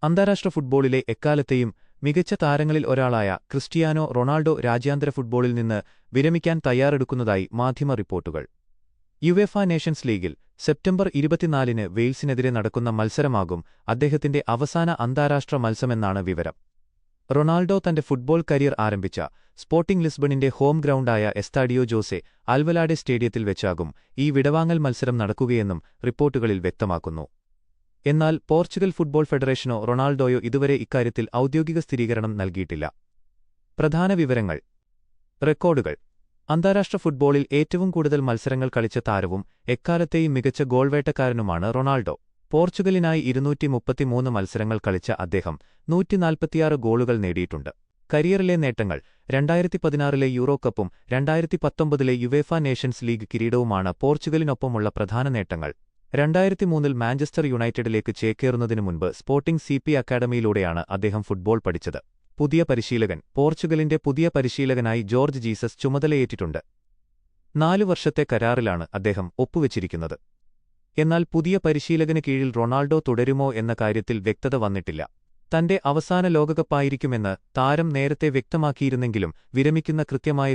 അന്താരാഷ്ട്ര ഫുട്ബോളിലെ എക്കാലത്തെയും മികച്ച താരങ്ങളിൽ ഒരാളായ ക്രിസ്റ്റിയാനോ റൊണാൾഡോ രാജ്യാന്തര ഫുട്ബോളിൽ നിന്ന് വിരമിക്കാൻ തയ്യാറെടുക്കുന്നതായി മാധ്യമ റിപ്പോർട്ടുകൾ. യുവേഫ നേഷൻസ് ലീഗിൽ സെപ്റ്റംബർ 24-ന് വെയിൽസിനെതിരെ നടക്കുന്ന മത്സരമാകും അദ്ദേഹത്തിന്റെ അവസാന അന്താരാഷ്ട്ര മത്സരമെന്നാണ് വിവരം. റൊണാൾഡോ തന്റെ ഫുട്ബോൾ കരിയർ ആരംഭിച്ച സ്പോർട്ടിംഗ് ലിസ്ബണിന്റെ ഹോം ഗ്രൗണ്ടായ എസ്താഡിയോ ജോസെ അൽവലാഡെ സ്റ്റേഡിയത്തിൽ വെച്ചാകും ഈ വിടവാങ്ങൽ മത്സരം നടക്കുകയെന്നും റിപ്പോർട്ടുകളിൽ വ്യക്തമാക്കുന്നു. എന്നാൽ പോർച്ചുഗൽ ഫുട്ബോൾ ഫെഡറേഷനോ റൊണാൾഡോയോ ഇതുവരെ ഇക്കാര്യത്തിൽ ഔദ്യോഗിക സ്ഥിരീകരണം നൽകിയിട്ടില്ല. പ്രധാന വിവരങ്ങൾ. റെക്കോർഡുകൾ. അന്താരാഷ്ട്ര ഫുട്ബോളിൽ ഏറ്റവും കൂടുതൽ മത്സരങ്ങൾ കളിച്ച താരവും എക്കാലത്തെയും മികച്ച ഗോൾവേട്ടക്കാരനുമാണ് റൊണാൾഡോ. പോർച്ചുഗലിനായി 233 മത്സരങ്ങൾ കളിച്ച അദ്ദേഹം 146 ഗോളുകൾ നേടിയിട്ടുണ്ട്. കരിയറിലെ നേട്ടങ്ങൾ. 2016-ലെ യൂറോ കപ്പും 2019-ലെ യുവേഫ നേഷൻസ് ലീഗ് കിരീടവുമാണ് പോർച്ചുഗലിനൊപ്പമുള്ള പ്രധാന നേട്ടങ്ങൾ. 2003-ൽ മാഞ്ചസ്റ്റർ യുണൈറ്റഡിലേക്ക് ചേക്കേറുന്നതിനു മുൻപ് സ്പോർട്ടിംഗ് CP അക്കാഡമിയിലൂടെയാണ് അദ്ദേഹം ഫുട്ബോൾ പഠിച്ചത്. പുതിയ പരിശീലകൻ. പോർച്ചുഗലിന്റെ പുതിയ പരിശീലകനായി ജോർജ് ജീസസ് ചുമതലയേറ്റിട്ടുണ്ട്. 4 വർഷത്തെ കരാറിലാണ് അദ്ദേഹം ഒപ്പുവെച്ചിരിക്കുന്നത്. എന്നാൽ പുതിയ പരിശീലകന് കീഴിൽ റൊണാൾഡോ തുടരുമോ എന്ന കാര്യത്തിൽ വ്യക്തത വന്നിട്ടില്ല. തന്റെ അവസാന ലോകകപ്പായിരിക്കുമെന്ന് താരം നേരത്തെ വ്യക്തമാക്കിയിരുന്നെങ്കിലും വിരമിക്കുന്ന കൃത്യമായ